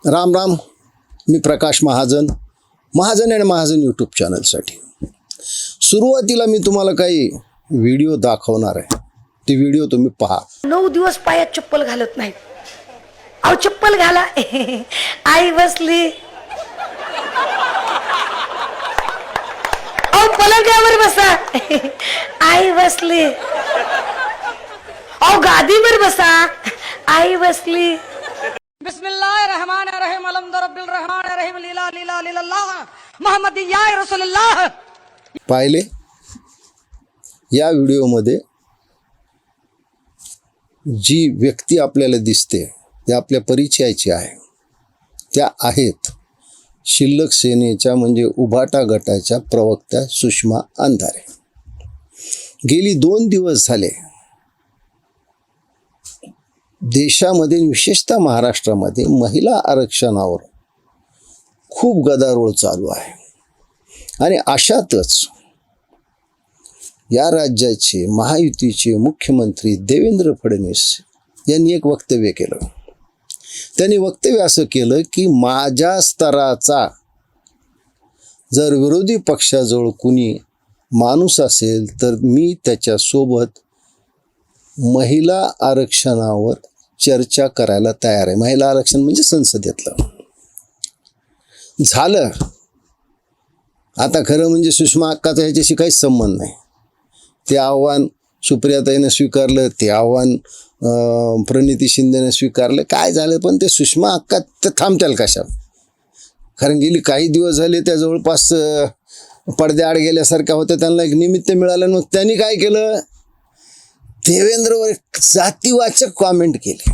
राम राम. मी प्रकाश महाजन आणि महाजन यूट्यूब चॅनलसाठी. सुरुवातीला मी तुम्हाला काही व्हिडिओ दाखवणार आहे. ते व्हिडिओ तुम्ही पहा. 9 दिवस पायात चप्पल घालत नाहीत. अहो चप्पल घाला. आई बसली. अहो पलंगावर बसा. आई बसली. अहो गादीवर बसा. आई बसली. बिस्मिल्लाहिर्रहमानिर्रहीम अलहम्दुलिल्लाहिर्रहमानिर्रहीम लीला लीला लिल्लाह मुहम्मद या रसूलुल्लाह. पाहिले या व्हिडिओमध्ये जी व्यक्ती आपल्याला दिसते ते आपल्या परिचयाची आहे. त्या आहेत शिल्लक सेनेच्या म्हणजे उभाटा गटाच्या प्रवक्त्या सुषमा अंधारे. गेली 2 दिवस झाले देशामध्ये विशेषतः महाराष्ट्रामध्ये महिला आरक्षणावर खूप गदारोळ चालू आहे. आणि अशातच या राज्याचे महायुतीचे मुख्यमंत्री देवेंद्र फडणवीस यांनी एक वक्तव्य केलं. त्यांनी वक्तव्य असं केलं की माझ्या स्तराचा जर विरोधी पक्षाजवळ कुणी माणूस असेल तर मी त्याच्यासोबत महिला आरक्षणावर चर्चा करायला तयार आहे. महिला आरक्षण म्हणजे संसदेतलं. झालं आता खरं म्हणजे सुषमा अक्काचा ह्याच्याशी काहीच संबंध नाही. ते आव्हान सुप्रियाताईनं स्वीकारलं, ते आव्हान प्रणिती शिंदेनं स्वीकारलं. काय झालं पण ते सुषमा अक्का तर थांबत्याल कशा? कारण गेली काही दिवस झाले त्या जवळपास पडद्याआड गेल्यासारख्या होत्या. त्यांना एक निमित्त मिळालं. मग त्यांनी काय केलं? देवेंद्रवर जातीवाचक कॉमेंट केले.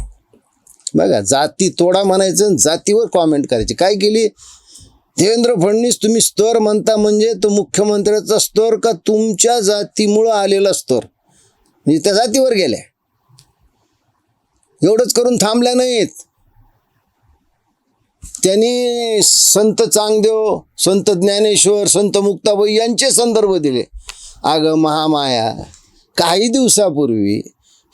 बघा, जाती तोडा म्हणायचं, जातीवर कॉमेंट करायची. काय केली? देवेंद्र फडणवीस तुम्ही स्तर म्हणता म्हणजे तो मुख्यमंत्र्याचा स्तर का तुमच्या जातीमुळं आलेला स्तर? म्हणजे त्या जातीवर गेल्या. एवढंच करून थांबल्या नाहीत. त्यांनी संत चांगदेव, संत ज्ञानेश्वर, संत मुक्ताबाई यांचे संदर्भ दिले. अगं महामाया, काही दिवसापूर्वी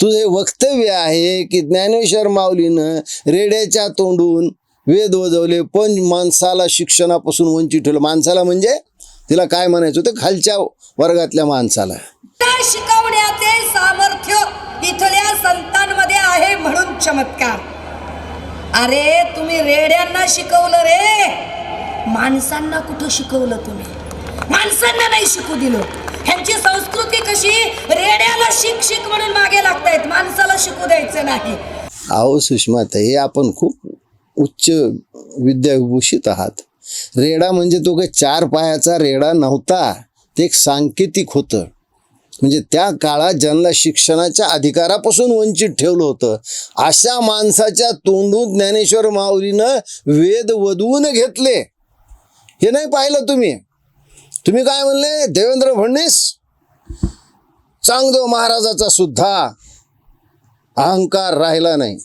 तुझे वक्तव्य आहे की ज्ञानेश्वर माऊलीनं रेड्याच्या तोंडून वेद वजवले पण माणसाला शिक्षणापासून वंचित ठेवलं. माणसाला म्हणजे तिला काय म्हणायचं होतं? खालच्या वर्गातल्या माणसाला. शिकवण्याचे सामर्थ्य इथल्या संतांमध्ये आहे म्हणून चमत्कार. अरे तुम्ही रेड्यांना शिकवलं रे, माणसांना कुठं शिकवलं? तुम्ही माणसांना नाही शिकू दिलं. ह्यांची संस्कृती कशी? रेड्याला शिक शिक म्हणून मागे लागतायत, माणसाला शिकू द्यायचं नाही. अहो सुषमाताई, आपण खूप उच्च विद्याविभूषित आहात. रेडा म्हणजे तो काही 4 पायाचा रेडा नव्हता. ते एक सांकेतिक होतं. म्हणजे त्या काळात ज्यांना शिक्षणाच्या अधिकारापासून वंचित ठेवलं होतं अशा माणसाच्या तोंडून ज्ञानेश्वर माऊलीनं वेद वधवून घेतले. हे नाही पाहिलं तुम्ही? तुम्ही काय म्हणले? देवेंद्र फडणवीस चांगदेव महाराजाचा सुद्धा अहंकार राहिला नाही.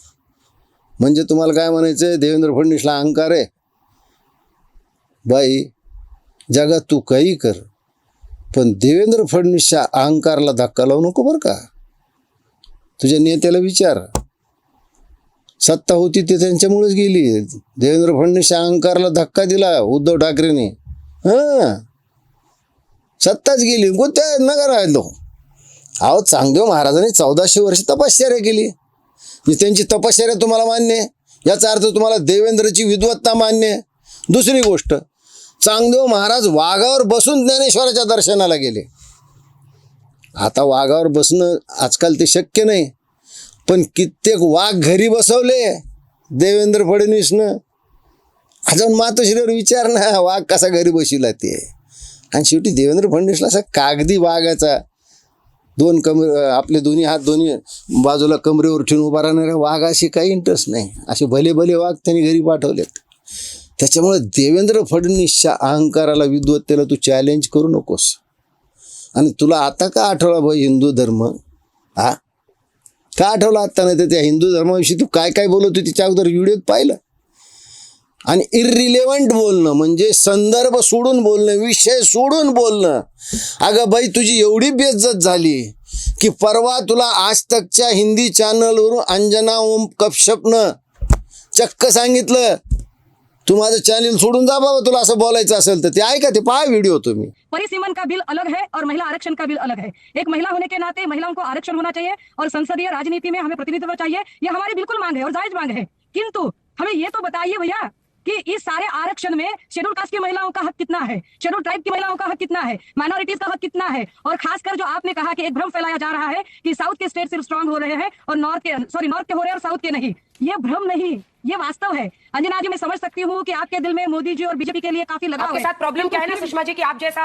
म्हणजे तुम्हाला काय म्हणायचं? देवेंद्र फडणवीसला अहंकार आहे? बाई, जगात तू काही कर पण देवेंद्र फडणवीसच्या अहंकारला धक्का लावू नको बरं का. तुझ्या नेत्याला विचार. सत्ता होती ते त्यांच्यामुळेच गेली. देवेंद्र फडणवीसच्या अहंकारला धक्का दिला उद्धव ठाकरेने. सत्ताच गेली. कोणत्या नगर राहिलो? अहो चांगदेव महाराजांनी 1400 वर्ष तपश्चर्या केली. त्यांची तपश्चर्या तुम्हाला मान्य आहे? याचा अर्थ तुम्हाला देवेंद्रची विद्वत्ता मान्य आहे? दुसरी गोष्ट, चांगदेव महाराज वाघावर बसून ज्ञानेश्वराच्या दर्शनाला गेले. आता वाघावर बसणं आजकाल ते शक्य नाही, पण कित्येक वाघ घरी बसवले देवेंद्र फडणवीसनं. अजून मातोश्रीवर विचार ना, वाघ कसा घरी बशिला ते. आणि शेवटी देवेंद्र फडणवीसला असा कागदी वाघाचा 2 आपले दोन्ही हात दोन्ही बाजूला कमरेवर ठेवून उभा राहणाऱ्या वाघाशी काही इंटरेस्ट नाही. असे भले भले वाघ त्यांनी घरी पाठवलेत. त्याच्यामुळे देवेंद्र फडणवीसच्या अहंकाराला, विद्वत्तेला तू चॅलेंज करू नकोस. आणि तुला आता का आठवला भाई हिंदू धर्म? का आठवला आता? नाही तर त्या हिंदू धर्माविषयी तू काय काय बोलत होती त्याच्या अगोदर व्हिडिओत पाहिलं. आणि इररिलेव्हंट बोलणं म्हणजे संदर्भ सोडून बोलणं, विषय सोडून बोलणं. अगं बाई, तुझी एवढी बेइज्जत झाली की परवा तुला आज तकच्या हिंदी चॅनलवरून अंजना ओम कश्यपनं चक्क सांगितलं तू माझं चॅनल सोडून जा बाबा, तुला असं बोलायचं असेल तर ते ऐका, ते पहा व्हिडिओ तुम्ही. परिसीमन का बिल अलग है और महिला आरक्षण का बिल अलग है। एक महिला होने के नाते महिलाओं को आरक्षण होना चाहिए और संसदीय राजनीति में हमें प्रतिनिधित्व चाहिए, ये हमारी बिल्कुल मांग है और जायज मांग है। किंतु हमें ये तो बताइए भैया कि इस सारे आरक्षण में शेड्यूल कास्ट की महिलाओं का हक कितना है, शेड्यूल ट्राइब की महिलाओं का हक कितना है, माइनॉरिटीज का हक कितना है। और खासकर जो आपने कहा कि एक भ्रम फैलाया जा रहा है कि साउथ के स्टेट सिर्फ स्ट्रांग हो रहे हैं और नॉर्थ के हो रहे हैं और साउथ के नहीं, ये भ्रम नहीं, ये वास्तव है। अंजना जी, मैं समझ सकती हूँ कि आपके दिल में मोदी जी और बीजेपी के लिए काफी लगाव आपके है। साथ प्रॉब्लम क्या है ना सुषमा जी कि आप जैसा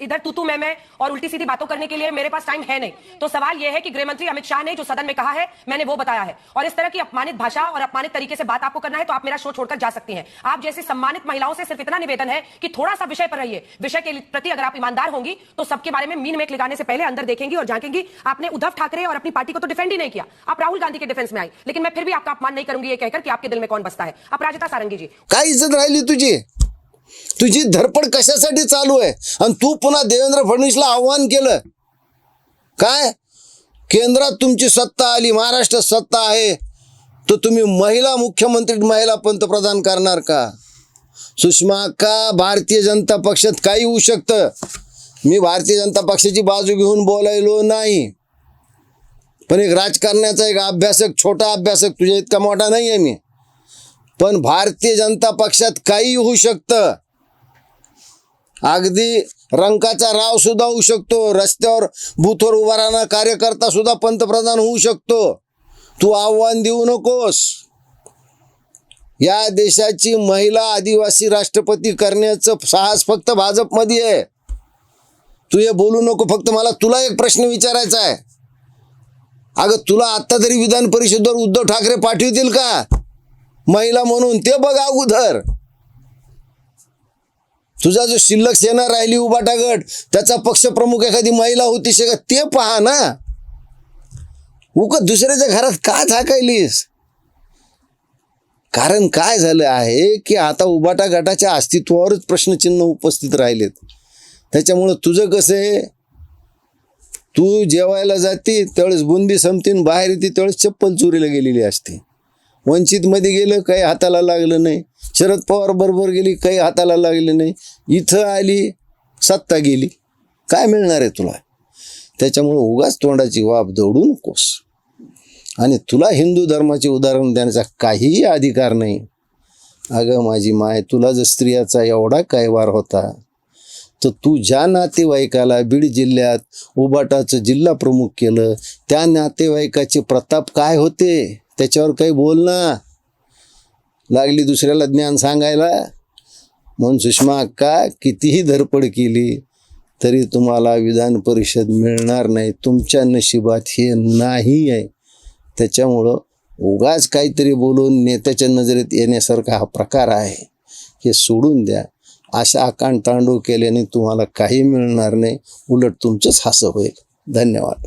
इधर तू मैं और उल्टी सीधी बातों करने के लिए मेरे पास टाइम है नहीं। तो सवाल यह है कि गृह मंत्री अमित शाह ने जो सदन में कहा है मैंने वो बताया है, और इस तरह की अपमानित भाषा और अपमानित तरीके से बात आपको करना है तो आप मेरा शो छोड़कर जा सकती हैं। आप जैसी सम्मानित महिलाओं से सिर्फ इतना निवेदन है कि थोड़ा सा विषय पर रहिए, विषय के प्रति अगर आप ईमानदार होंगी तो सबके बारे में मीन मेक लगाने से पहले अंदर देखेंगी और झांकेंगी। आपने उद्धव ठाकरे और अपनी पार्टी को तो डिफेंड ही नहीं किया, आप राहुल गांधी के डिफेंस में आई, लेकिन मैं फिर भी आपका अपमान नहीं करूंगी ये कहकर कि आपके दिल में कौन बसता है। अपराजिता सारंगी जी, काय इज्जत राहिली तुझी? तुझी धडपड कशासाठी चालू आहे? आणि तू पुन्हा देवेंद्र फडणवीसला आव्हान केलं काय? केंद्रात तुमची सत्ता आली, महाराष्ट्रात सत्ता आहे, तर तुम्ही महिला मुख्यमंत्री, महिला पंतप्रधान करणार का? सुषमा का भारतीय जनता पक्षात काही होऊ शकतं. मी भारतीय जनता पक्षाची बाजू घेऊन बोलायलो नाही, पण एक राजकारणाचा एक अभ्यासक, छोटा अभ्यासक, तुझ्या इतका मोठा नाही आहे मी, पण भारतीय जनता पक्षात काही होऊ शकतं. अगदी रंकाचा राव सुद्धा होऊ शकतो, रस्त्यावर बूथवर उभा राहणारा कार्यकर्ता सुद्धा पंतप्रधान होऊ शकतो. तू आव्हान देऊ नकोस. या देशाची महिला आदिवासी राष्ट्रपती करण्याचं साहस फक्त भाजपमध्ये आहे. तू हे बोलू नको. फक्त मला तुला एक प्रश्न विचारायचा आहे. अगं तुला आता तरी विधान परिषदेवर उद्धव ठाकरे पाठवतील का महिला म्हणून? ते बघ अगोदर. तुझा जो शिल्लक सेना राहिली उभाटा गट, त्याचा पक्षप्रमुख एखादी महिला होती शकत, ते पहा ना. उगाच दुसऱ्याच्या घरात का झाकायलीस? कारण काय झालं आहे की आता उभाटा गटाच्या अस्तित्वावरच प्रश्नचिन्ह उपस्थित राहिलेत. त्याच्यामुळं तुझं कसं आहे, तू जेवायला जाती त्यावेळेस बुंदी संपतीन, बाहेर येते त्यावेळेस चप्पल चोरीला गेलेली असते. वंचितमध्ये गेलं काही हाताला लागलं नाही, शरद पवार बरोबर गेली काही हाताला लागलं नाही, इथं आली सत्ता गेली, काय मिळणार आहे तुला? त्याच्यामुळं उगाच तोंडाची वाफ दौडू नकोस. आणि तुला हिंदू धर्माचे उदाहरण देण्याचा काहीही अधिकार नाही. अगं माझी माय, तुला जर स्त्रियाचा एवढा काय वार होता तर तू ज्या नातेवाईकाला बीड जिल्ह्यात उबाटाचं जिल्हा प्रमुख केलं, त्या नातेवाईकाचे प्रताप काय होते त्याच्यावर काही बोल ना. लागली दुसऱ्याला ज्ञान सांगायला. म्हणून सुषमा अक्का, कितीही धडपड केली तरी तुम्हाला विधान परिषद मिळणार नाही. तुमच्या नशिबात हे नाही आहे. त्याच्यामुळं उगाच काहीतरी बोलून नेत्याच्या नजरेत येण्यासारखा हा प्रकार आहे, हे सोडून द्या. अशा आकांड तांडव केल्याने तुम्हाला काही मिळणार नाही, उलट तुमचंच हास्य होईल. धन्यवाद.